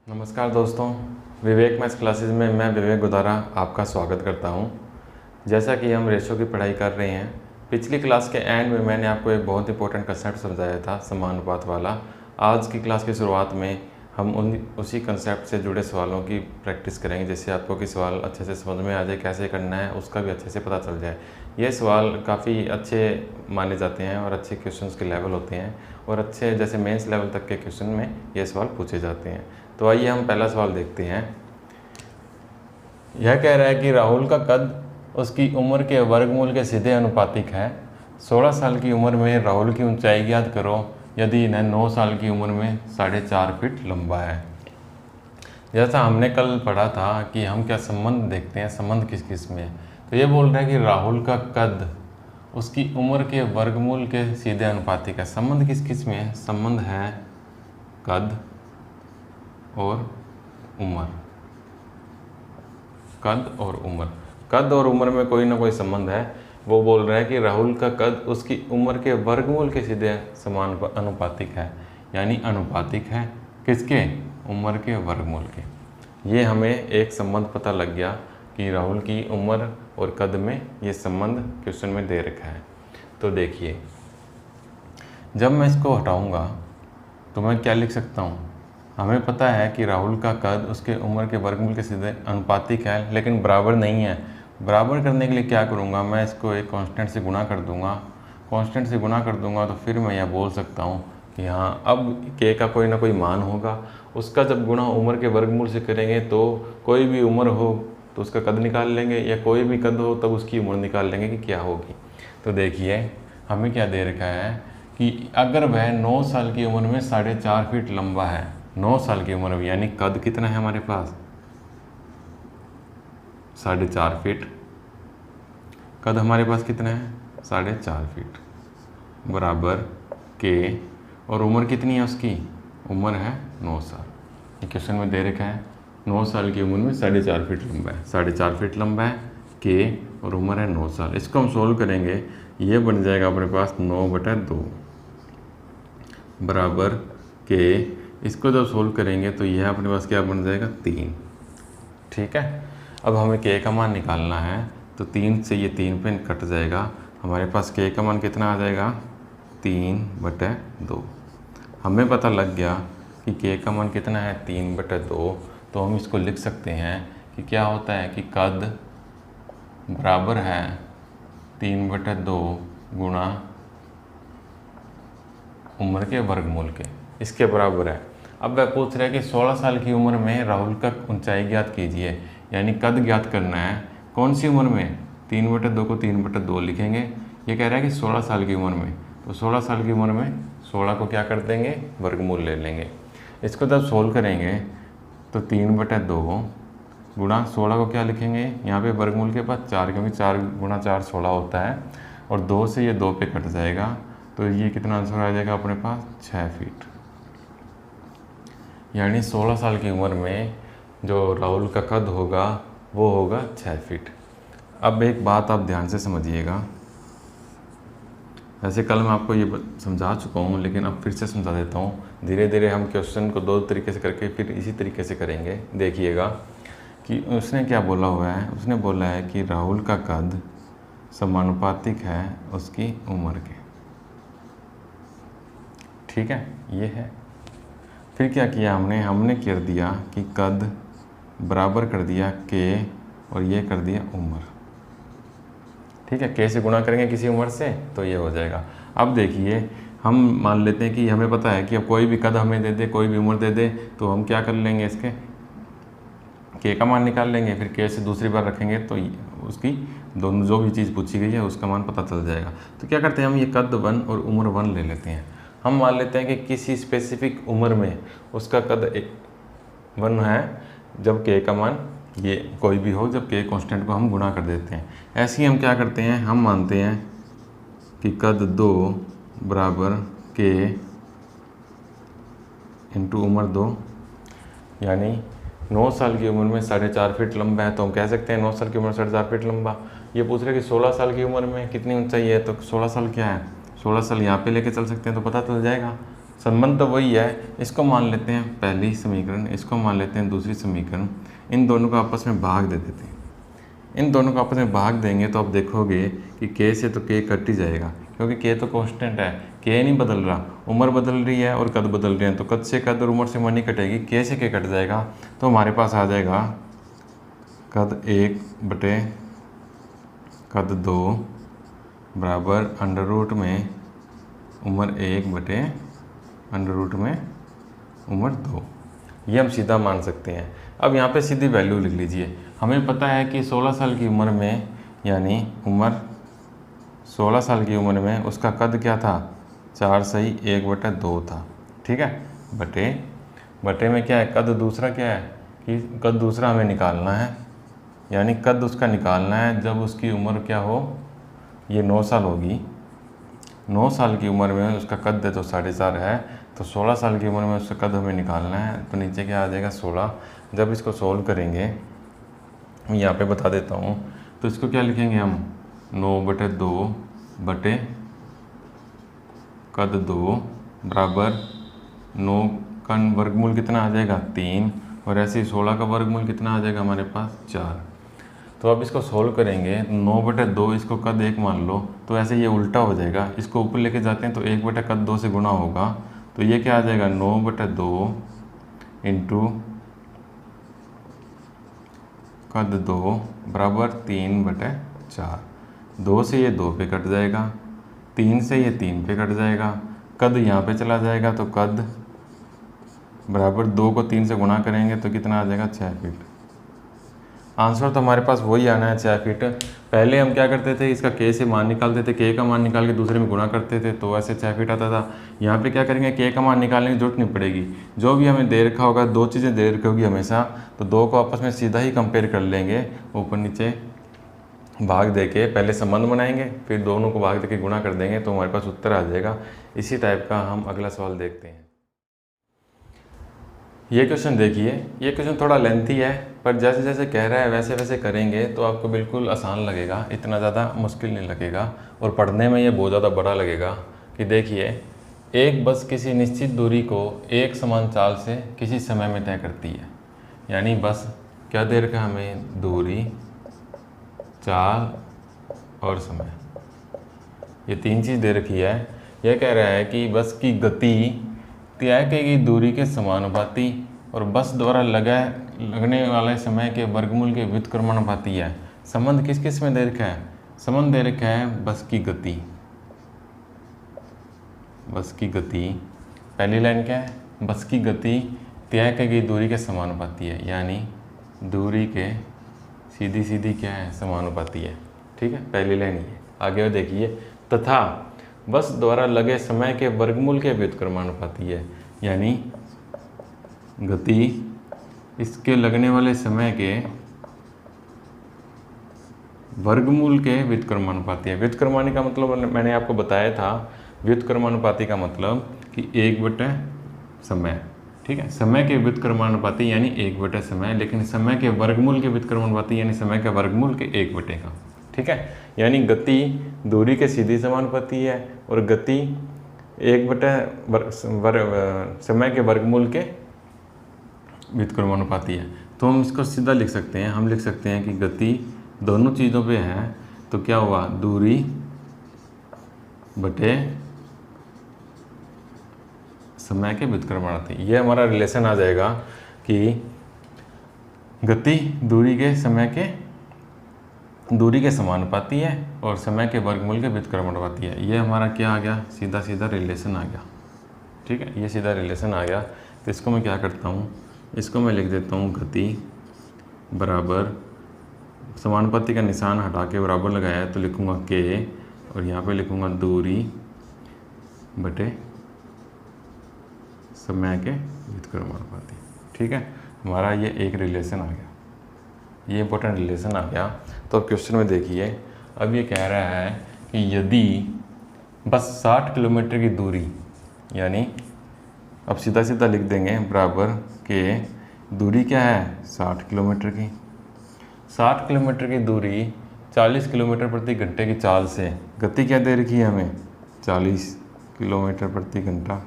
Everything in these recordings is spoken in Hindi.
नमस्कार दोस्तों, विवेक मैथ्स क्लासेस में मैं विवेक गुदारा आपका स्वागत करता हूं। जैसा कि हम रेशो की पढ़ाई कर रहे हैं, पिछली क्लास के एंड में मैंने आपको एक बहुत इंपॉर्टेंट कंसेप्ट समझाया था, समानुपात वाला। आज की क्लास की शुरुआत में हम उसी कंसेप्ट से जुड़े सवालों की प्रैक्टिस करेंगे, जिससे आपको कि सवाल अच्छे से समझ में आ जाए, कैसे करना है उसका भी अच्छे से पता चल जाए। ये सवाल काफ़ी अच्छे माने जाते हैं और अच्छे क्वेश्चंस के लेवल होते हैं और अच्छे जैसे मेंस लेवल तक के क्वेश्चन में ये सवाल पूछे जाते हैं। तो आइए हम पहला सवाल देखते हैं। यह कह रहा है कि राहुल का कद उसकी उम्र के वर्गमूल के सीधे अनुपातिक है। 16 साल की उम्र में राहुल की ऊंचाई ज्ञात करो यदि इन्हें 9 साल की उम्र में 4.5 फीट लंबा है। जैसा हमने कल पढ़ा था कि हम क्या संबंध देखते हैं, संबंध किस किस में है। तो ये बोल रहा है कि राहुल का कद उसकी उम्र के वर्गमूल के सीधे अनुपातिक है। संबंध किस किस में है? संबंध है कद और उम्र। कद और उम्र, कद और उम्र में कोई ना कोई संबंध है। वो बोल रहा है कि राहुल का कद उसकी उम्र के वर्गमूल के सीधे समान अनुपातिक है, यानी अनुपातिक है किसके? उम्र के वर्गमूल के। ये हमें एक संबंध पता लग गया कि राहुल की उम्र और कद में ये संबंध क्वेश्चन में दे रखा है। तो देखिए, जब मैं इसको हटाऊंगा तो मैं क्या लिख सकता हूँ? हमें पता है कि राहुल का कद उसके उम्र के वर्गमूल के सीधे अनुपातिक है, लेकिन बराबर नहीं है। बराबर करने के लिए क्या करूँगा? मैं इसको एक कांस्टेंट से गुणा कर दूँगा। कांस्टेंट से गुणा कर दूँगा तो फिर मैं यह बोल सकता हूँ कि हाँ, अब के का कोई ना कोई मान होगा, उसका जब गुणा उम्र के वर्गमूल से करेंगे तो कोई भी उम्र हो तो उसका कद निकाल लेंगे, या कोई भी कद हो तब उसकी उम्र निकाल लेंगे कि क्या होगी। तो देखिए, हमें क्या दे रखा है कि अगर वह 9 साल की उम्र में 4.5 फीट लंबा है, 9 साल की उम्र में, यानी कद कितना है हमारे पास? 4.5 फीट। कद हमारे पास कितना है? 4.5 फीट बराबर के, और उम्र कितनी है उसकी? उम्र है 9 साल। ये क्वेश्चन में दे रखा है 9 साल की उम्र में 4.5 फीट लंबा है। 4.5 फीट लंबा है के, और उम्र है 9 साल। इसको हम सोल्व करेंगे, ये बन जाएगा अपने पास 9/2 बराबर के। इसको जब सोल्व करेंगे तो यह अपने पास क्या बन जाएगा? 3। ठीक है, अब हमें के का मान निकालना है, तो 3 से ये 3 पे कट जाएगा। हमारे पास के का मान कितना आ जाएगा? 3/2। हमें पता लग गया कि के का मान कितना है? 3/2। तो हम इसको लिख सकते हैं कि क्या होता है कि कद बराबर है 3/2 गुणा उम्र के वर्गमूल के, इसके बराबर है। अब वह पूछ रहा है कि 16 साल की उम्र में राहुल का ऊंचाई ज्ञात कीजिए, यानी कद ज्ञात करना है। कौन सी उम्र में? 3/2 को 3/2 लिखेंगे। ये कह रहा है कि 16 साल की उम्र में, तो 16 साल की उम्र में 16 को क्या कर देंगे? वर्गमूल ले लेंगे। इसको जब सोल्व करेंगे तो 3/2 गुणा 16 को क्या लिखेंगे? यहाँ पे वर्गमूल के पास 4, क्योंकि 4 गुणा 4 16 होता है, और 2 से ये 2 पे कट जाएगा, तो ये कितना आंसर आ जाएगा अपने पास? 6 फीट। यानी 16 साल की उम्र में जो राहुल का कद होगा वो होगा 6 फीट। अब एक बात आप ध्यान से समझिएगा, वैसे कल मैं आपको ये समझा चुका हूँ, लेकिन अब फिर से समझा देता हूँ। धीरे धीरे हम क्वेश्चन को 2 तरीके से करके फिर इसी तरीके से करेंगे। देखिएगा कि उसने क्या बोला हुआ है। उसने बोला है कि राहुल का कद समानुपातिक है उसकी उम्र के। ठीक है, ये है। फिर क्या किया हमने कर दिया कि कद बराबर कर दिया के, और ये कर दिया उम्र। ठीक है, के से गुणा करेंगे किसी उम्र से तो ये हो जाएगा। अब देखिए, हम मान लेते हैं कि हमें पता है कि अब कोई भी कद हमें दे दे, कोई भी उम्र दे दे, तो हम क्या कर लेंगे? इसके के का मान निकाल लेंगे, फिर के से दूसरी बार रखेंगे तो उसकी दोनों जो भी चीज़ पूछी गई है उसका मान पता चल जाएगा। तो क्या करते हैं हम? ये कद 1 और उम्र 1 ले लेते हैं। हम मान लेते हैं कि किसी स्पेसिफिक उम्र में उसका कद 1 है, जब के का मान ये कोई भी हो, जब के कांस्टेंट को हम गुणा कर देते हैं। ऐसे ही हम क्या करते हैं? हम मानते हैं कि कद 2 बराबर के इंटू उम्र 2, यानी 9 साल की उम्र में 4.5 फीट लंबा है, तो हम कह सकते हैं 9 साल की उम्र में 4.5 फीट लंबा। ये पूछ रहे कि 16 साल की उम्र में कितनी ऊंचाई है, तो 16 साल क्या है? 16 साल यहाँ पे लेके चल सकते हैं तो पता चल जाएगा। संबंध तो वही है। इसको मान लेते हैं पहली समीकरण, इसको मान लेते हैं दूसरी समीकरण, इन दोनों को आपस में भाग दे देते हैं। इन दोनों को आपस में भाग देंगे तो आप देखोगे कि के से तो के कट ही जाएगा, क्योंकि के तो कांस्टेंट है, के नहीं बदल रहा, उम्र बदल रही है और कद बदल रहे हैं, तो कद से कद और उम्र से उम्र नहीं कटेगी, के से के कट जाएगा। तो हमारे पास आ जाएगा कद 1 बटे कद 2 बराबर अंडर रूट में उम्र 1 बटे अंडर रूट में उम्र 2। ये हम सीधा मान सकते हैं। अब यहाँ पे सीधी वैल्यू लिख लीजिए। हमें पता है कि 16 साल की उम्र में, यानी उम्र 16 साल की उम्र में उसका कद क्या था, 4 सही 1 बटे 2 था। ठीक है, बटे में क्या है, कद दूसरा क्या है कि कद दूसरा हमें निकालना है, यानी कद उसका निकालना है जब उसकी उम्र क्या हो, ये 9 साल होगी। 9 साल की उम्र में उसका कद है तो 4.5 है, तो 16 साल की उम्र में उसका कद हमें निकालना है, तो नीचे क्या आ जाएगा 16। जब इसको सोल्व करेंगे, मैं यहाँ पे बता देता हूँ, तो इसको क्या लिखेंगे हम, 9 बटे 2 बटे कद 2 बराबर 9 का वर्गमूल कितना आ जाएगा 3, और ऐसे ही 16 का वर्गमूल कितना आ जाएगा हमारे पास 4। तो अब इसको सोल्व करेंगे, 9 बटे 2 इसको कद 1 मान लो, तो ऐसे ये उल्टा हो जाएगा, इसको ऊपर लेके जाते हैं तो 1 बटे कद 2 से गुणा होगा, तो ये क्या आ जाएगा 9 बटे 2 इंटू कद 2 बराबर 3 बटे 4। 2 से ये 2 पे कट जाएगा, 3 से ये 3 पे कट जाएगा, कद यहाँ पे चला जाएगा, तो कद बराबर 2 को 3 से गुणा करेंगे तो कितना आ जाएगा 6 फीट। आंसर तो हमारे पास वही आना है 6 फीट। पहले हम क्या करते थे, इसका के से मान निकालते थे, के का मान निकाल के दूसरे में गुणा करते थे, तो ऐसे 6 फीट आता था। यहाँ पे क्या करेंगे, के का मान निकालने की जरूरत नहीं पड़ेगी, जो भी हमें दे रखा होगा, 2 चीज़ें दे रखी होगी हमेशा, तो 2 को आपस में सीधा ही कंपेयर कर लेंगे, ऊपर नीचे भाग दे के पहले संबंध बनाएंगे, फिर दोनों को भाग दे के गुणा कर देंगे, तो हमारे पास उत्तर आ जाएगा। इसी टाइप का हम अगला सवाल देखते हैं। ये क्वेश्चन देखिए, ये क्वेश्चन थोड़ा लेंथी है, पर जैसे जैसे कह रहा है वैसे वैसे करेंगे तो आपको बिल्कुल आसान लगेगा, इतना ज़्यादा मुश्किल नहीं लगेगा, और पढ़ने में ये बहुत ज़्यादा बड़ा लगेगा। कि देखिए, एक बस किसी निश्चित दूरी को एक समान चाल से किसी समय में तय करती है, यानी बस क्या दे रखा है हमें, दूरी, चाल और समय, ये 3 चीज़ दे रखी है। यह कह रहा है कि बस की गति तय की गई दूरी के समानुपाती और बस द्वारा लगने वाले समय के वर्गमूल के व्युत्क्रमानुपाती है। संबंध किस किस में दे रखा है, संबंध दे रखा है बस की गति, बस की गति, पहली लाइन क्या है, बस की गति तय की गई दूरी के समानुपाती है, यानी दूरी के सीधी सीधी क्या है, समानुपाती है। ठीक है, पहली लाइन ये। आगे देखिए, तथा बस द्वारा लगे समय के वर्गमूल के व्युत्क्रमानुपाती है, यानी गति इसके लगने वाले समय के वर्गमूल के व्युत्क्रमानुपाती है। व्युत्क्रमानुपाती का मतलब मैंने आपको बताया था, व्युत्क्रमानुपाती का मतलब कि 1 बटे समय। ठीक है, समय के व्युत्क्रमानुपाती यानी 1 बटे समय, लेकिन समय के वर्गमूल के व्युत्क्रमानुपाती यानी समय के वर्गमूल के 1 बटे का। ठीक है, यानी गति दूरी के सीधी समानुपाती है और गति 1 बटे समय के वर्गमूल के व्युत्क्रमानुपाती है। तो हम इसको सीधा लिख सकते हैं, हम लिख सकते हैं कि गति दोनों चीज़ों पे है, तो क्या हुआ, दूरी बटे समय के व्युत्क्रमानुपाती। ये हमारा रिलेशन आ जाएगा कि गति दूरी के समानुपाती है और समय के वर्गमूल के व्युत्क्रमानुपाती है। ये हमारा क्या आ गया, सीधा सीधा रिलेशन आ गया। ठीक है, ये सीधा रिलेशन आ गया। तो इसको मैं क्या करता हूँ, इसको मैं लिख देता हूँ गति बराबर, समानुपाती का निशान हटा के बराबर लगाया है तो लिखूँगा के, और यहाँ पे लिखूँगा दूरी बटे समय के व्युत्क्रमानुपाती। ठीक है, हमारा ये एक रिलेशन आ गया, ये इंपॉर्टेंट रिलेशन आ गया। तो क्वेश्चन में देखिए, अब ये कह रहा है कि यदि बस 60 किलोमीटर की दूरी, यानी अब सीधा सीधा लिख देंगे बराबर के दूरी क्या है 60 किलोमीटर की, 60 किलोमीटर की दूरी 40 किलोमीटर प्रति घंटे की चाल से, गति क्या दे रखी है हमें 40 किलोमीटर प्रति घंटा,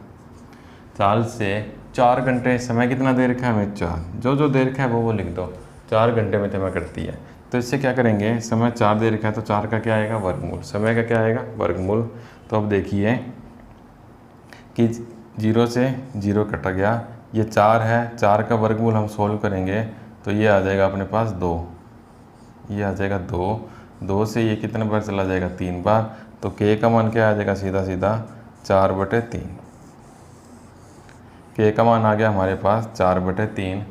चाल से 4 घंटे, समय कितना दे रखा है हमें 4, जो दे रखा है वो लिख दो, 4 घंटे में समय करती है। तो इससे क्या करेंगे, समय 4 दे रखा है तो 4 का क्या आएगा वर्गमूल, समय का क्या आएगा वर्गमूल। तो अब देखिए कि 0 से 0 कटा गया, ये 4 है, 4 का वर्गमूल हम सोल्व करेंगे तो ये आ जाएगा अपने पास 2, ये आ जाएगा 2 से ये कितने बार चला जाएगा 3 बार, तो k का मान क्या आ जाएगा सीधा सीधा 4/3। k का मान आ गया हमारे पास 4/3,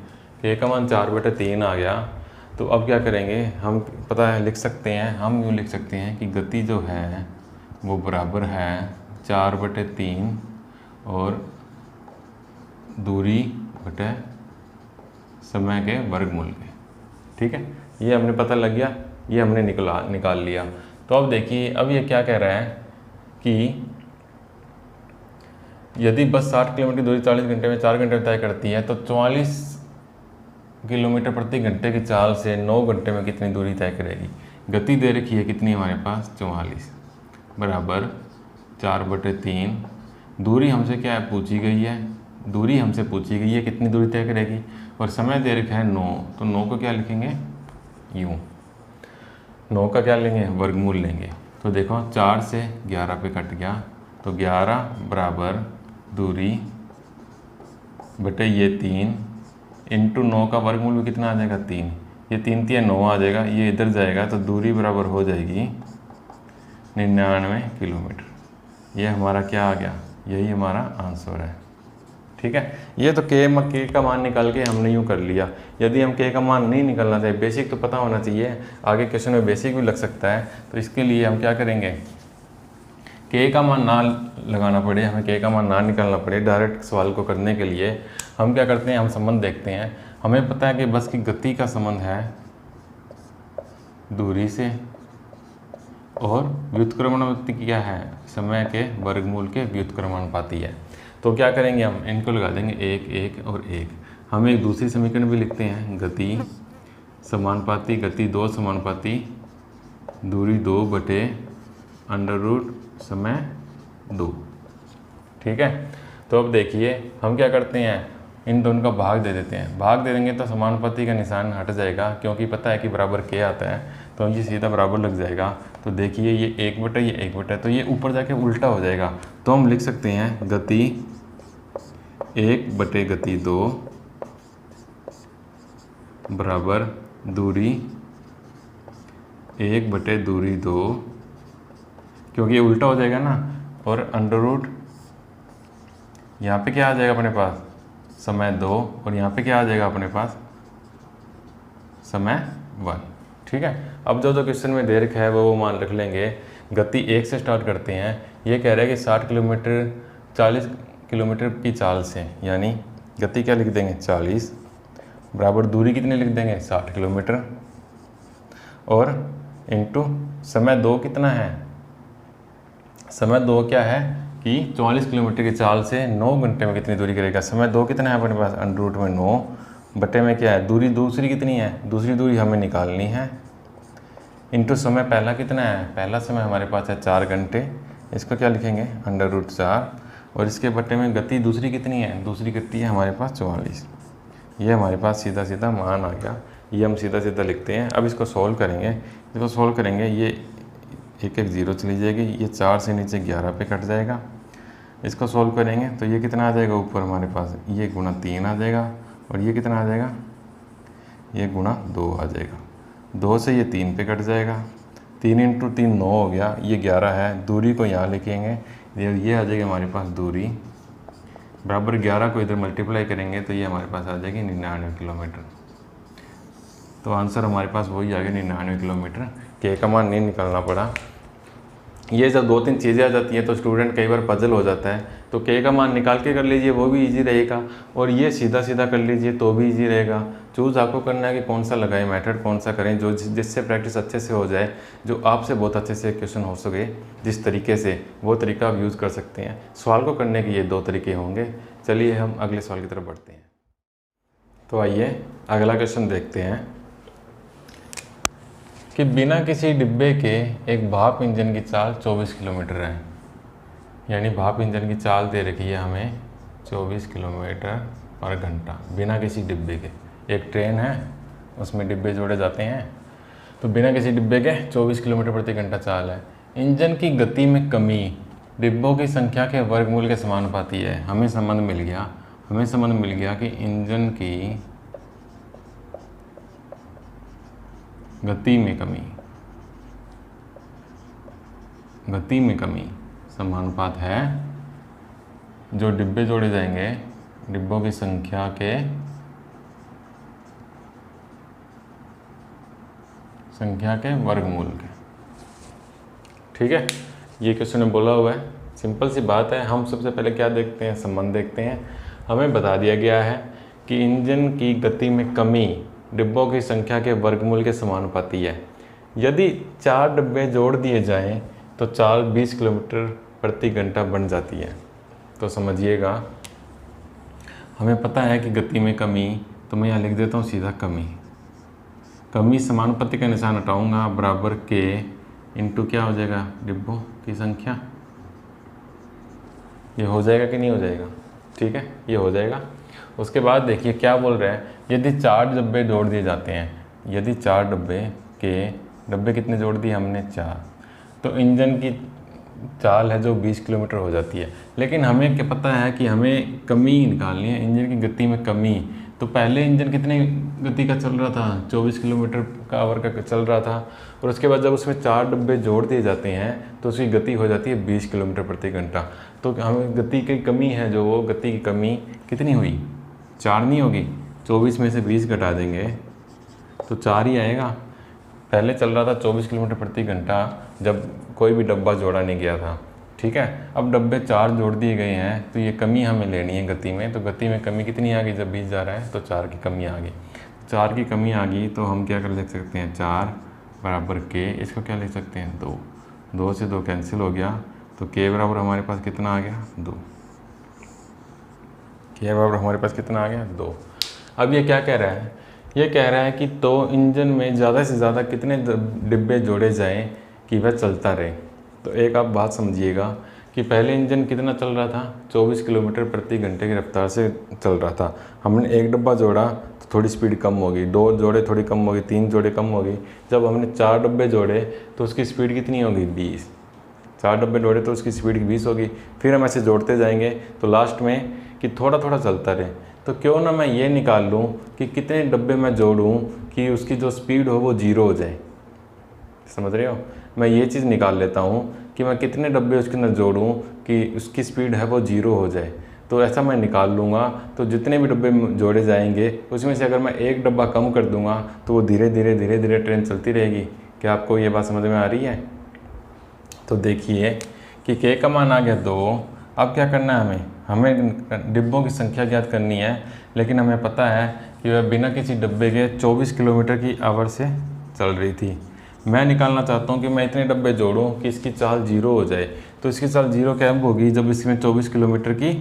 k का मान 4/3 आ गया। तो अब क्या करेंगे हम, पता है लिख सकते हैं, हम यूँ लिख सकते हैं कि गति जो है वो बराबर है 4/3 और दूरी बटे समय के वर्गमूल के। ठीक है, ये हमने पता लग गया, ये हमने निकाल लिया। तो अब देखिए, अब ये क्या कह रहा है कि यदि बस 60 किलोमीटर दूरी 40 घंटे में 4 घंटे में तय करती है तो 44 किलोमीटर प्रति घंटे की चाल से 9 घंटे में कितनी दूरी तय करेगी। गति दे रखी है कितनी हमारे पास 44 बराबर 4/3, दूरी हमसे क्या है पूछी गई है, दूरी हमसे पूछी गई है कितनी दूरी तय करेगी, और समय दे रखा है 9, तो 9 को क्या लिखेंगे यूँ, 9 का क्या लेंगे वर्गमूल लेंगे। तो देखो 4 से 11 पे कट गया, तो 11 बराबर दूरी बटे ये 3 इंटू 9 का वर्गमूल भी कितना आ जाएगा 3, ये 3 3 9 आ जाएगा, ये इधर जाएगा तो दूरी बराबर हो जाएगी 99 किलोमीटर। ये हमारा क्या आ गया, यही हमारा आंसर है। ठीक है, ये तो के का मान निकाल के हमने यूँ कर लिया। यदि हम के का मान नहीं निकालना चाहिए, बेसिक तो पता होना चाहिए, आगे क्वेश्चन में बेसिक भी लग सकता है, तो इसके लिए हम क्या करेंगे, के का मान ना लगाना पड़े, हमें के का मान ना निकालना पड़े, डायरेक्ट सवाल को करने के लिए हम क्या करते हैं, हम संबंध देखते हैं। हमें पता है कि बस की गति का संबंध है दूरी से, और व्युत्क्रमानुपाती क्या है, समय के वर्गमूल के व्युत्क्रमानुपाती है। तो क्या करेंगे, हम इनको लगा देंगे 1 1 और 1। हम एक दूसरी समीकरण भी लिखते हैं, गति समानुपाती, गति 2 समानुपाती दूरी 2 बटे √ समय 2। ठीक है, तो अब देखिए हम क्या करते हैं, इन दोनों का भाग दे देते हैं। भाग दे देंगे तो समानुपाती का निशान हट जाएगा, क्योंकि पता है कि बराबर के आता है, तो ये सीधा बराबर लग जाएगा। तो देखिए ये 1 बटे ये 1 बटे, तो ये ऊपर जाके उल्टा हो जाएगा। तो हम लिख सकते हैं गति 1 बटे गति 2 बराबर दूरी 1 बटे दूरी 2, क्योंकि ये उल्टा हो जाएगा ना, और √ यहाँ पे क्या आ जाएगा अपने पास समय 2, और यहाँ पे क्या आ जाएगा अपने पास समय 1। ठीक है, अब जो क्वेश्चन में दे रखा है वो मान रख लेंगे। गति 1 से स्टार्ट करते हैं, ये कह रहा है कि 60 किलोमीटर 40 किलोमीटर की चाल से, यानी गति क्या लिख देंगे 40 बराबर दूरी कितनी लिख देंगे 60 किलोमीटर, और इंटू समय 2 कितना है, समय 2 क्या है कि 44 किलोमीटर की चाल से 9 घंटे में कितनी दूरी करेगा। समय 2 कितना है अपने पास √ में 9 बटे में क्या है दूरी दूसरी कितनी है, दूसरी दूरी हमें निकालनी है, इंटू समय पहला कितना है, पहला समय हमारे पास है 4 घंटे, इसको क्या लिखेंगे √4, और इसके बटे में गति दूसरी कितनी है, दूसरी गति है हमारे पास 44। ये हमारे पास सीधा सीधा मान आ गया, ये हम सीधा सीधा लिखते हैं। अब इसको सॉल्व करेंगे, इसको सॉल्व करेंगे, ये 1 1 0 चली जाएगी, ये 4 से नीचे 11 पे कट जाएगा। इसको सॉल्व करेंगे तो ये कितना आ जाएगा ऊपर हमारे पास, ये गुणा 3 आ जाएगा, और ये कितना आ जाएगा, ये गुणा 2 आ जाएगा। 2 से ये 3 पे कट जाएगा, 3 × 3 9 हो गया, ये 11 है, दूरी को यहाँ लिखेंगे, ये आ जाएगी हमारे पास दूरी बराबर 11 को इधर मल्टीप्लाई करेंगे तो ये हमारे पास आ जाएगी 99 किलोमीटर। तो आंसर हमारे पास वही आ गया 99 किलोमीटर। के का मान नहीं निकालना पड़ा। ये जब 2-3 चीज़ें आ जाती हैं तो स्टूडेंट कई बार पजल हो जाता है, तो के का मान निकाल के कर लीजिए, वो भी इजी रहेगा, और ये सीधा सीधा कर लीजिए तो भी इजी रहेगा। चूज़ आपको करना है कि कौन सा लगाएं, मेथड कौन सा करें जो जिससे प्रैक्टिस अच्छे से हो जाए, जो आपसे बहुत अच्छे से क्वेश्चन हो सके जिस तरीके से, वो तरीका आप यूज़ कर सकते हैं। सवाल को करने के ये 2 तरीके होंगे। चलिए हम अगले सवाल की तरफ बढ़ते हैं। तो आइए अगला क्वेश्चन देखते हैं कि बिना किसी डिब्बे के एक भाप इंजन की चाल 24 किलोमीटर है। यानी भाप इंजन की चाल दे रखी है हमें 24 किलोमीटर पर घंटा बिना किसी डिब्बे के। एक ट्रेन है, उसमें डिब्बे जोड़े जाते हैं, तो बिना किसी डिब्बे के 24 किलोमीटर प्रति घंटा चाल है। इंजन की गति में कमी डिब्बों की संख्या के वर्गमूल के समानुपाती है। हमें संबंध मिल गया कि इंजन की गति में कमी समानुपात है जो डिब्बे जोड़े जाएंगे डिब्बों की संख्या के वर्गमूल के। ठीक है, ये क्वेश्चन में बोला हुआ है, सिंपल सी बात है। हम सबसे पहले क्या देखते हैं, संबंध देखते हैं। हमें बता दिया गया है कि इंजन की गति में कमी डिब्बों की संख्या के वर्गमूल के समानुपाती है। यदि 4 डिब्बे जोड़ दिए जाएं तो चाल 20 किलोमीटर प्रति घंटा बन जाती है। तो समझिएगा, हमें पता है कि गति में कमी, तो मैं यहाँ लिख देता हूँ सीधा कमी समानुपाती का निशान हटाऊंगा, बराबर के इंटू क्या हो जाएगा, डिब्बों की संख्या। ये हो जाएगा कि नहीं हो जाएगा? ठीक है, ये हो जाएगा। उसके बाद देखिए क्या बोल रहा है, यदि 4 डब्बे जोड़ दिए जाते हैं, यदि 4 डब्बे कितने जोड़ दिए हमने, 4, तो इंजन की चाल है जो 20 किलोमीटर हो जाती है। लेकिन हमें क्या पता है कि हमें कमी निकालनी है, इंजन की गति में कमी। तो पहले इंजन कितने गति का चल रहा था, 24 किलोमीटर का आवर का चल रहा था, और उसके बाद जब उसमें 4 डब्बे जोड़ दिए जाते हैं तो उसकी गति हो जाती है 20 किलोमीटर प्रति घंटा। तो हमें गति की कमी है, जो वो गति की कमी कितनी हुई, 4 नहीं होगी, 24 में से 20 घटा देंगे तो 4 ही आएगा। पहले चल रहा था 24 किलोमीटर प्रति घंटा जब कोई भी डब्बा जोड़ा नहीं गया था। ठीक है, अब डब्बे 4 जोड़ दिए गए हैं, तो ये कमी हमें लेनी है गति में। तो गति में कमी कितनी आ गई, जब 20 जा रहा है तो 4 की कमी आ गई। 4 की कमी आ गई तो हम क्या कर लिख सकते हैं, 4 बराबर के, इसको क्या लिख सकते हैं, 2 से 2 कैंसिल हो गया, तो के बराबर हमारे पास कितना आ गया, 2। के बराबर हमारे पास कितना आ गया, 2। अब ये क्या कह रहा है, ये कह रहा है कि तो इंजन में ज़्यादा से ज़्यादा कितने डिब्बे जोड़े जाएं कि वह चलता रहे। तो एक आप बात समझिएगा कि पहले इंजन कितना चल रहा था, 24 किलोमीटर प्रति घंटे की रफ्तार से चल रहा था। हमने एक डब्बा जोड़ा तो थोड़ी स्पीड कम होगी, 2 जोड़े थोड़ी कम होगी, 3 जोड़े कम होगी। जब हमने 4 डब्बे जोड़े तो उसकी स्पीड कितनी होगी, 20। 4 डब्बे जोड़े तो उसकी स्पीड 20 होगी। फिर हम ऐसे जोड़ते जाएंगे तो लास्ट में कि थोड़ा थोड़ा चलता रहे। तो क्यों ना मैं ये निकाल लूँ कि कितने डब्बे मैं जोड़ूँ कि उसकी जो स्पीड हो वो 0 हो जाए। समझ रहे हो, मैं ये चीज़ निकाल लेता हूँ कि मैं कितने डब्बे उसके अंदर जोड़ूँ कि उसकी स्पीड है वो 0 हो जाए। तो ऐसा मैं निकाल लूँगा, तो जितने भी डब्बे जोड़े जाएंगे उसमें से अगर मैं एक डब्बा कम कर दूँगा तो वो धीरे धीरे ट्रेन चलती रहेगी। क्या आपको ये बात समझ में आ रही है? तो देखिए कि के का मान आ गया 2। अब क्या करना है, हमें डिब्बों की संख्या ज्ञात करनी है, लेकिन हमें पता है कि वह बिना किसी डब्बे के 24 किलोमीटर की आवर से चल रही थी। मैं निकालना चाहता हूं कि मैं इतने डब्बे जोड़ूं कि इसकी चाल 0 हो जाए। तो इसकी चाल 0 कब होगी, जब इसमें 24 किलोमीटर की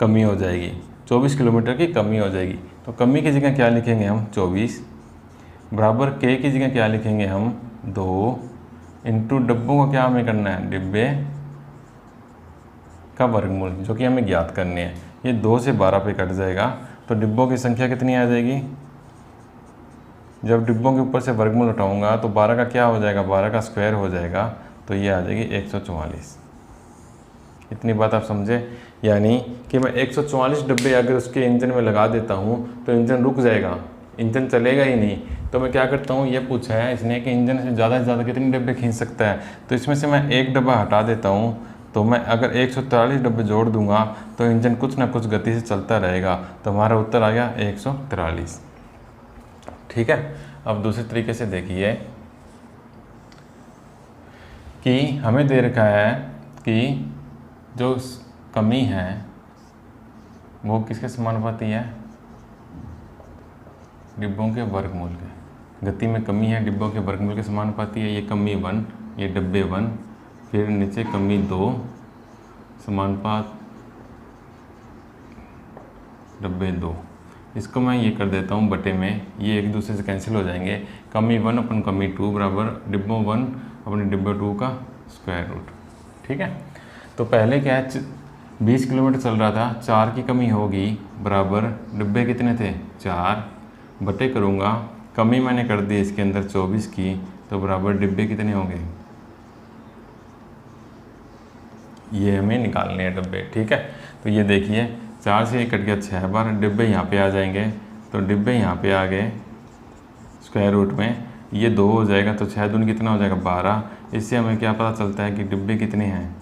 कमी हो जाएगी, 24 किलोमीटर की कमी हो जाएगी। तो कमी की जगह क्या लिखेंगे हम, 24 बराबर के की जगह क्या लिखेंगे हम, 2 इंटू डब्बों को क्या हमें करना है, डिब्बे का वर्गमूल, जो कि हमें ज्ञात करने हैं। ये 2 से 12 पे कट जाएगा, तो डिब्बों की संख्या कितनी आ जाएगी, जब डिब्बों के ऊपर से वर्गमूल हटाऊंगा तो 12 का क्या हो जाएगा, 12 का स्क्वायर हो जाएगा, तो ये आ जाएगी 144। इतनी बात आप समझे, यानी कि मैं 144 डब्बे अगर उसके इंजन में लगा देता हूँ तो इंजन रुक जाएगा, इंजन चलेगा ही नहीं। तो मैं क्या करता हूँ, ये पूछा है इसने कि इंजन से ज़्यादा कितने डब्बे खींच सकता है, तो इसमें से मैं एक डब्बा हटा देता हूँ। तो मैं अगर 143 डब्बे जोड़ दूंगा तो इंजन कुछ ना कुछ गति से चलता रहेगा। तो हमारा उत्तर आ गया 143। ठीक है, अब दूसरे तरीके से देखिए कि हमें दे रखा है कि जो कमी है वो किसके समानुपाती है, डिब्बों के वर्गमूल के। गति में कमी है, डिब्बों के वर्गमूल के समानुपाती है। ये कमी 1, ये डब्बे 1, फिर नीचे कमी 2 समानुपात डब्बे 2। इसको मैं ये कर देता हूँ बटे में, ये एक दूसरे से कैंसिल हो जाएंगे। कमी 1 अपन कमी 2 बराबर डिब्बों 1 अपने डिब्बे 2 का स्क्वायर रूट। ठीक है, तो पहले क्या है, 20 किलोमीटर चल रहा था, 4 की कमी होगी बराबर डिब्बे कितने थे 4 बटे करूँगा, कमी मैंने कर दी इसके अंदर 24 की, तो बराबर डिब्बे कितने होंगे, ये हमें निकालने हैं डिब्बे। ठीक है, तो ये देखिए 4 से 1 कट गया 6 बार, डिब्बे यहाँ पे आ जाएंगे, तो डिब्बे यहाँ पे आ गए स्क्वायर रूट में, ये 2 हो जाएगा, तो 6 दूनी कितना हो जाएगा 12। इससे हमें क्या पता चलता है कि डिब्बे कितने हैं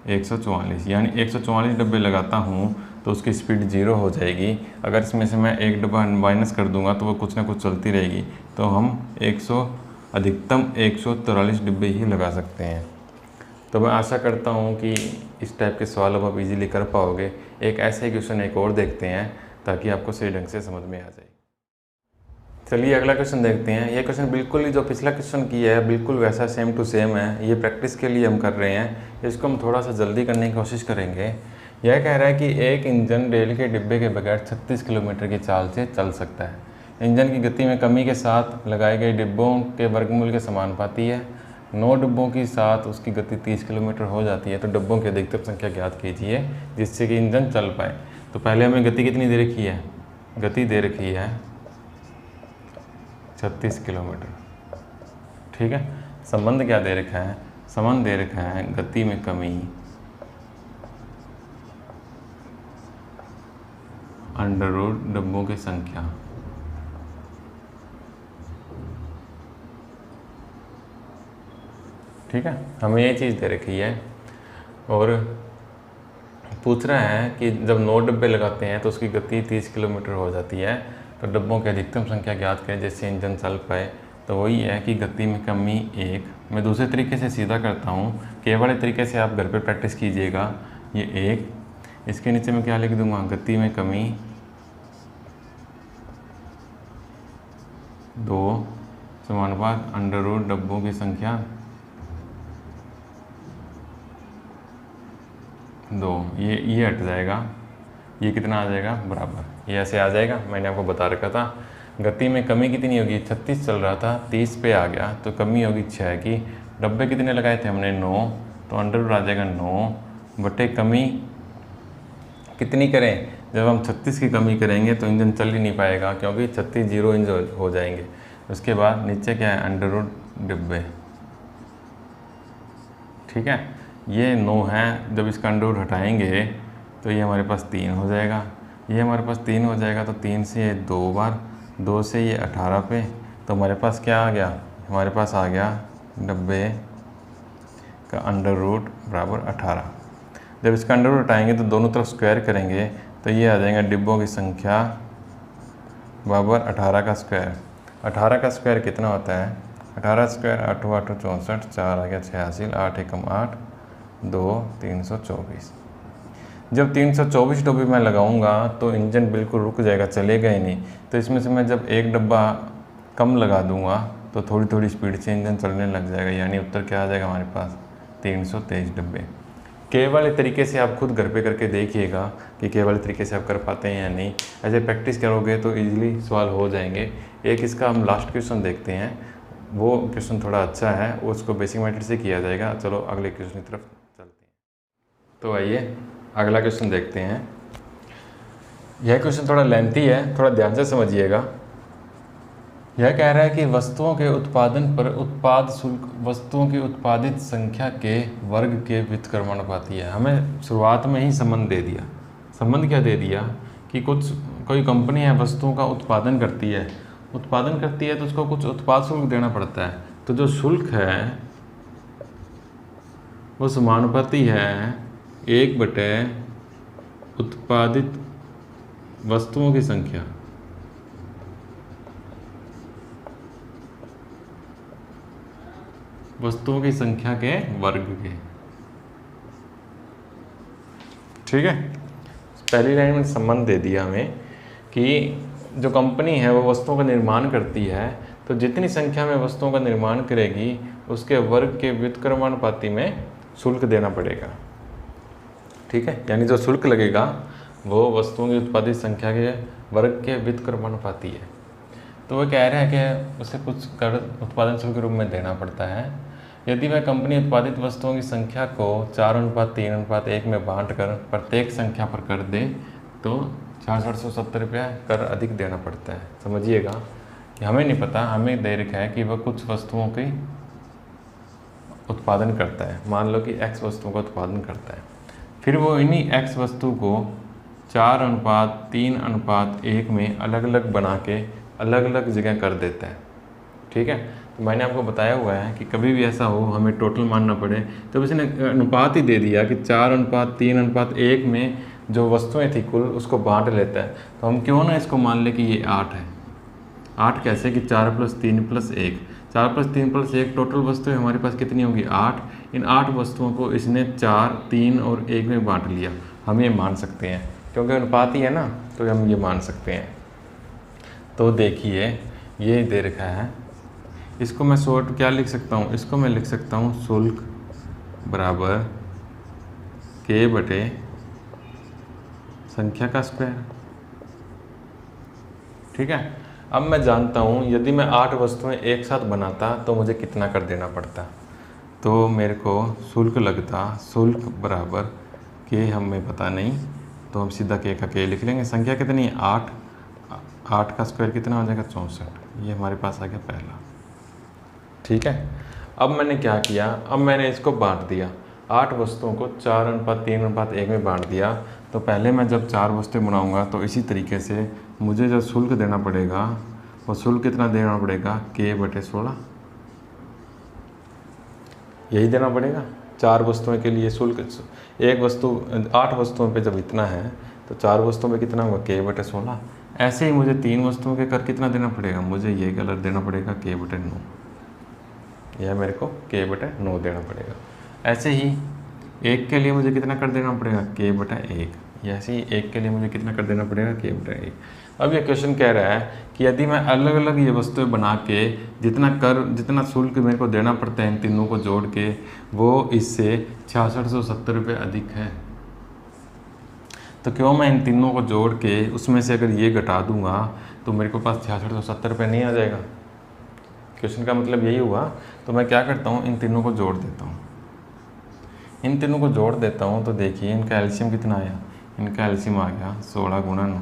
144, यानी 144 डब्बे लगाता हूँ तो उसकी स्पीड 0 हो जाएगी। अगर इसमें से मैं एक डब्बा माइनस कर दूंगा तो वो कुछ ना कुछ चलती रहेगी, तो हम अधिकतम 143 डिब्बे ही लगा सकते हैं। तो मैं आशा करता हूँ कि इस टाइप के सवाल अब आप इजीली कर पाओगे। एक ऐसे ही क्वेश्चन एक और देखते हैं ताकि आपको सही ढंग से समझ में आ जाए। चलिए अगला क्वेश्चन देखते हैं। ये क्वेश्चन बिल्कुल ही जो पिछला क्वेश्चन किया है बिल्कुल वैसा सेम टू सेम है। ये प्रैक्टिस के लिए हम कर रहे हैं, इसको हम थोड़ा सा जल्दी करने की कोशिश करेंगे। यह कह रहा है कि एक इंजन रेल के डिब्बे के बगैर 36 किलोमीटर की चाल से चल सकता है। इंजन की गति में कमी के साथ लगाए गए डिब्बों के वर्गमूल के समानुपाती है। 9 डिब्बों के साथ उसकी गति 30 किलोमीटर हो जाती है, तो डिब्बों की अधिकतम संख्या ज्ञात कीजिए जिससे कि इंजन चल पाए। तो पहले हमें गति कितनी दे रखी है, गति दे रखी है 36 किलोमीटर। ठीक है, संबंध क्या दे रखा है, संबंध दे रखा है गति में कमी अंडर रूट डिब्बों की संख्या। ठीक है, हमें ये चीज़ दे रखी है और पूछ रहा है कि जब 9 डिब्बे लगाते हैं तो उसकी गति 30 किलोमीटर हो जाती है, तो डिब्बों की अधिकतम संख्या ज्ञात करें जिससे इंजन चल पाए। तो वही है कि गति में कमी 1। मैं दूसरे तरीके से सीधा करता हूँ, केवल तरीके से आप घर पे प्रैक्टिस कीजिएगा। ये 1, इसके नीचे मैं क्या लिख दूँगा, गति में कमी 2 समानुपात अंडर रूट डिब्बों की संख्या 2। ये हट जाएगा, ये कितना आ जाएगा बराबर, ये ऐसे आ जाएगा। मैंने आपको बता रखा था गति में कमी कितनी होगी, 36 चल रहा था 30 पे आ गया, तो कमी होगी 6 की। डब्बे कितने लगाए थे हमने 9, तो अंडर रूट आ जाएगा 9 बटे कमी कितनी करें, जब हम 36 की कमी करेंगे तो इंजन चल ही नहीं पाएगा क्योंकि 36 0 इंजन हो जाएंगे। उसके बाद नीचे क्या है, अंडर रूट डिब्बे। ठीक है, ये 9 है, जब इसका अंडर रूट हटाएंगे तो ये हमारे पास 3 हो जाएगा। ये हमारे पास 3 हो जाएगा, तो 3 से ये 2 बार, 2 से ये 18 पे, तो हमारे पास क्या आ गया, हमारे पास आ गया डिब्बे का अंडर रूट बराबर 18। जब इसका अंडर रूट हटाएंगे तो दोनों तरफ स्क्वायर करेंगे, तो ये आ जाएगा डिब्बों की संख्या बराबर 18 का स्क्वायर। 18 का स्क्वायर कितना होता है, 18 स्क्वायर 8 8 64, 4 आ गया 86, 8 एकम 8, 2 324। जब 324 डब्बे मैं लगाऊंगा तो इंजन बिल्कुल रुक जाएगा, चलेगा ही नहीं। तो इसमें से मैं जब एक डब्बा कम लगा दूंगा तो थोड़ी थोड़ी स्पीड से इंजन चलने लग जाएगा, यानी उत्तर क्या आ जाएगा हमारे पास 323 डब्बे। केवल तरीके से आप खुद घर पे करके देखिएगा कि केवल तरीके से आप कर पाते हैं या नहीं। ऐसे प्रैक्टिस करोगे तो इजीली सवाल हो जाएंगे। एक इसका हम लास्ट क्वेश्चन देखते हैं, वो क्वेश्चन थोड़ा अच्छा है, उसको बेसिक मेथड से किया जाएगा। चलो अगले क्वेश्चन की तरफ चलते हैं। तो आइए अगला क्वेश्चन देखते हैं। यह क्वेश्चन थोड़ा लेंथी है, थोड़ा ध्यान से समझिएगा। यह कह रहा है कि वस्तुओं के उत्पादन पर उत्पाद शुल्क वस्तुओं की उत्पादित संख्या के वर्ग के व्युत्क्रमानुपाती है। हमें शुरुआत में ही संबंध दे दिया। संबंध क्या दे दिया कि कोई कंपनी है वस्तुओं का उत्पादन करती है तो उसको कुछ उत्पाद शुल्क देना पड़ता है। तो जो शुल्क है वो समानुपाती है 1 बटे उत्पादित वस्तुओं की संख्या। वस्तुओं की संख्या के वर्ग के। ठीक है, पहली लाइन में संबंध दे दिया हमें कि जो कंपनी है वो वस्तुओं का निर्माण करती है, तो जितनी संख्या में वस्तुओं का निर्माण करेगी उसके वर्ग के व्युत्क्रमानुपाती में शुल्क देना पड़ेगा। ठीक है, यानी जो शुल्क लगेगा वो वस्तुओं की उत्पादित संख्या के वर्ग के व्युत्क्रमानुपाती है। तो वो कह रहे हैं कि उसे कुछ कर उत्पादन शुल्क के रूप में देना पड़ता है। यदि वह कंपनी उत्पादित वस्तुओं की संख्या को 4:3:1 में बांट कर प्रत्येक संख्या पर कर दे तो 6670 रुपया कर अधिक देना पड़ता है। समझिएगा कि हमें नहीं पता, हमें दे रखा है कि वह कुछ वस्तुओं की उत्पादन करता है। मान लो कि x वस्तुओं का उत्पादन करता है, फिर वो इन्हीं x वस्तु को 4:3:1 में अलग अलग बना के अलग अलग जगह कर देता है। ठीक है, तो मैंने आपको बताया हुआ है कि कभी भी ऐसा हो हमें टोटल मानना पड़े तो इसने अनुपात ही दे दिया कि 4:3:1 में जो वस्तुएं थी कुल उसको बांट लेता है। तो हम क्यों ना इसको मान ले कि ये 8 है। 8 कैसे कि 4+3+1, 4+3+1 टोटल वस्तुएं हमारे पास कितनी होगी 8। इन 8 वस्तुओं को इसने 4, 3 और 1 में बांट लिया। हम ये मान सकते हैं क्योंकि अनुपात ही है ना, तो हम ये मान सकते हैं। तो देखिए ये दे रखा है, इसको मैं शॉर्ट क्या लिख सकता हूँ, इसको मैं लिख सकता हूँ शुल्क बराबर k बटे संख्या का स्क्वायर। ठीक है, अब मैं जानता हूँ यदि मैं 8 वस्तुएं एक साथ बनाता तो मुझे कितना कर देना पड़ता। तो मेरे को शुल्क लगता, शुल्क बराबर k हमें पता नहीं तो हम सीधा k का k लिख लेंगे। संख्या कितनी है 8, 8 का स्क्वायर कितना हो जाएगा 64। ये हमारे पास आ गया पहला। ठीक है, अब मैंने क्या किया, अब मैंने इसको बांट दिया, 8 वस्तुओं को 4:3:1 में बांट दिया। तो पहले मैं जब 4 वस्तुएं बनाऊंगा तो इसी तरीके से मुझे जो शुल्क देना पड़ेगा वो शुल्क कितना देना पड़ेगा k बटे 16, यही देना पड़ेगा। 4 वस्तुओं के लिए शुल्क, एक वस्तु 8 वस्तुओं पे जब इतना है तो 4 वस्तुओं पे कितना होगा k बटे 16। ऐसे ही मुझे 3 वस्तुओं के कर कितना देना पड़ेगा, मुझे ये कलर देना पड़ेगा k बटे 9, यह मेरे को k बटे 9 देना पड़ेगा। ऐसे ही एक के लिए मुझे कितना कर देना पड़ेगा k बटा 1, ऐसे ही एक के लिए मुझे कितना कर देना पड़ेगा k बटा 1। अब ये क्वेश्चन कह रहा है कि यदि मैं अलग अलग ये वस्तुएं बना के जितना शुल्क मेरे को देना पड़ता है इन तीनों को जोड़ के वो इससे 6670 रुपये अधिक है, तो क्यों मैं इन तीनों को जोड़ के उसमें से अगर ये घटा दूंगा तो मेरे को पास 6670 रुपये नहीं आ जाएगा। क्वेश्चन का मतलब यही हुआ। तो मैं क्या करता हूँ, इन तीनों को जोड़ देता हूँ, इन तीनों को जोड़ देता हूँ। तो देखिए इनका एलसीएम कितना आया, इनका एलसीएम आ गया 16 × 9,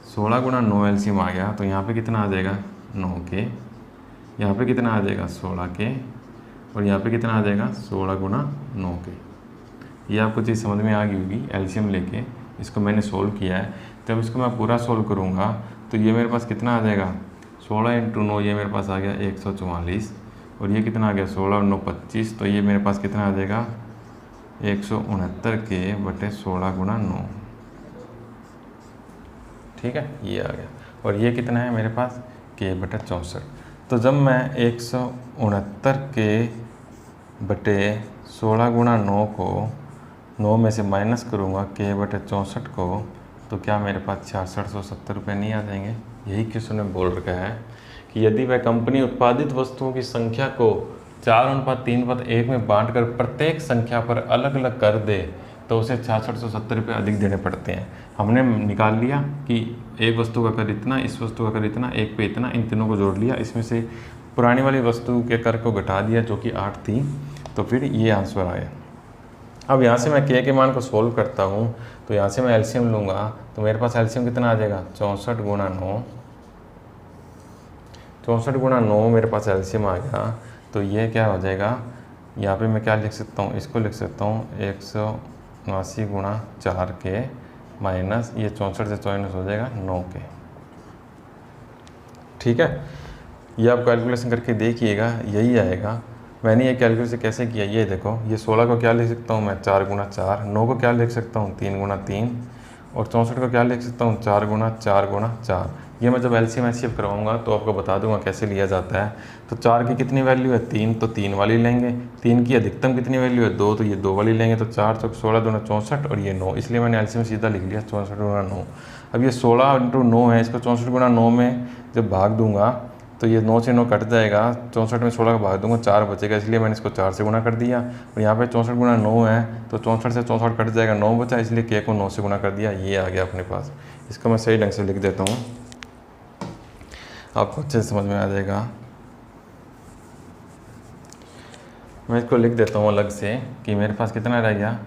16 × 9 एलसीएम आ गया। तो यहाँ पे कितना आ जाएगा 9k, यहाँ पे कितना आ जाएगा 16k और यहाँ पे कितना आ जाएगा 16 × 9k। ये आपको चीज़ समझ में आ गई होगी। एलसीएम लेके इसको मैंने सोल्व किया है। जब इसको मैं पूरा सोल्व करूँगा तो ये मेरे पास कितना आ जाएगा 16 × 9, ये मेरे पास आ गया 144 और ये कितना आ गया 16 और 9 25। तो ये मेरे पास कितना आ जाएगा 169k बटे 16 × 9। ठीक है, ये आ गया। और ये कितना है मेरे पास k बटे 64। तो जब मैं 169k बटे 16 × 9 को 9 में से माइनस करूँगा k बटे 64 को, तो क्या मेरे पास 6670 रुपये नहीं आ जाएंगे। यही क्वेश्चन में बोल रखा है कि यदि वह कंपनी उत्पादित वस्तुओं की संख्या को 4:3:1 में बांट कर प्रत्येक संख्या पर अलग अलग कर दे तो उसे 6670 रुपये अधिक देने पड़ते हैं। हमने निकाल लिया कि एक वस्तु का कर इतना, इस वस्तु का कर इतना, एक पे इतना, इन तीनों को जोड़ लिया, इसमें से पुरानी वाली वस्तु के कर को घटा दिया जो कि 8 थी, तो फिर ये आंसर आया। अब यहाँ से मैं k के मान को सोल्व करता हूँ तो यहाँ से मैं एलसीएम लूँगा तो मेरे पास एलसीएम कितना आ जाएगा 64 × 9, 64 × 9 मेरे पास एलसीएम आ गया। तो ये क्या हो जाएगा, यहाँ पे मैं क्या लिख सकता हूँ, इसको लिख सकता हूँ 179 × 4k माइनस ये 64 से 54 हो जाएगा 9k। ठीक है, ये आप कैलकुलेशन करके देखिएगा, यही आएगा। मैंने ये कैलकुलेशन कैसे किया, ये देखो, ये 16 को क्या लिख सकता हूँ मैं 4 × 4, 9 को क्या लिख सकता हूँ 3 × 3 और 64 को क्या लिख सकता हूँ 4 × 4 × 4। ये मैं जब एलसीएम एचसीएफ करवाऊँगा तो आपको बता दूंगा कैसे लिया जाता है। तो 4 की कितनी वैल्यू है 3, तो 3 वाली लेंगे। 3 की अधिकतम कितनी वैल्यू है 2, तो ये 2 वाली लेंगे। तो 4 × 16 × 64 और ये 9, इसलिए मैंने एलसीएम सीधा लिख लिया 64 × 9। अब ये 16 × 9 है, इसको 64 × 9 में जब भाग दूंगा तो ये 9 से 9 कट जाएगा, 64 में 16 का भाग दूंगा 4 बचेगा, इसलिए मैंने इसको 4 से गुणा कर दिया। और यहाँ पे 64 × 9 है तो 64 से 64 कट जाएगा, 9 बचा, इसलिए k को 9 से गुणा कर दिया। ये आ गया अपने पास। इसको मैं सही ढंग से लिख देता हूँ, आपको अच्छे से समझ में आ जाएगा। मैं इसको लिख देता हूँ अलग से कि मेरे पास कितना रह गया,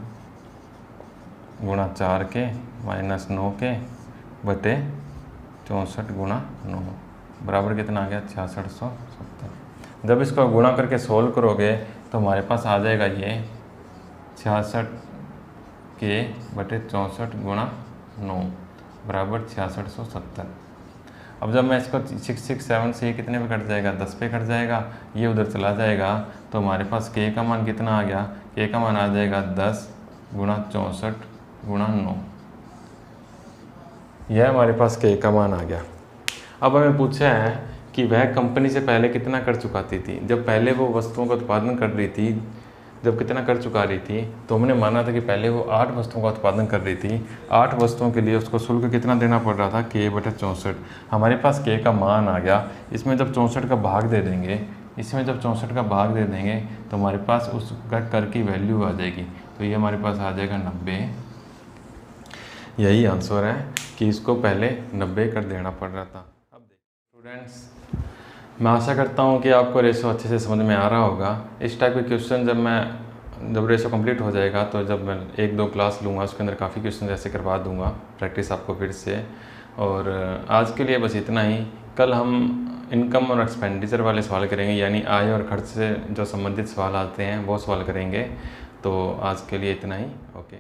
गुणा 4 के माइनस 9 के बटे 64 गुणा 9 बराबर कितना आ गया 6670। जब इसको गुणा करके सोल्व करोगे तो हमारे पास आ जाएगा ये 66 के बटे 64 गुणा 9 बराबर 6670। अब जब मैं इसको 667 से ये कितने पे कट जाएगा, 10 पे कट जाएगा, ये उधर चला जाएगा, तो हमारे पास के का मान कितना आ गया, के का मान आ जाएगा 10 गुणा 64 गुणा 9। यह हमारे पास के का मान आ गया। अब हमें पूछा है कि वह कंपनी से पहले कितना कर चुकाती थी। जब पहले वो वस्तुओं का उत्पादन कर रही थी, जब कितना कर चुका रही थी, तो हमने माना था कि पहले वो 8 वस्तुओं का उत्पादन कर रही थी। 8 वस्तुओं के लिए उसको शुल्क कितना देना पड़ रहा था, के बटे 64। हमारे पास के का मान आ गया। इसमें जब 64 का भाग दे देंगे, इसमें जब 64 का भाग दे देंगे तो हमारे पास उसका कर की वैल्यू आ जाएगी। तो ये हमारे पास आ जाएगा 90। यही आंसर है कि इसको पहले 90 कर देना पड़ रहा था। अब स्टूडेंट्स, मैं आशा करता हूँ कि आपको रेशो अच्छे से समझ में आ रहा होगा। इस टाइप के क्वेश्चन जब रेशो कंप्लीट हो जाएगा तो जब मैं 1-2 क्लास लूँगा उसके अंदर काफ़ी क्वेश्चन ऐसे करवा दूँगा प्रैक्टिस आपको फिर से। और आज के लिए बस इतना ही। कल हम इनकम और एक्सपेंडिचर वाले सवाल करेंगे, यानी आय और खर्च से जो संबंधित सवाल आते हैं वो सवाल करेंगे। तो आज के लिए इतना ही। ओके।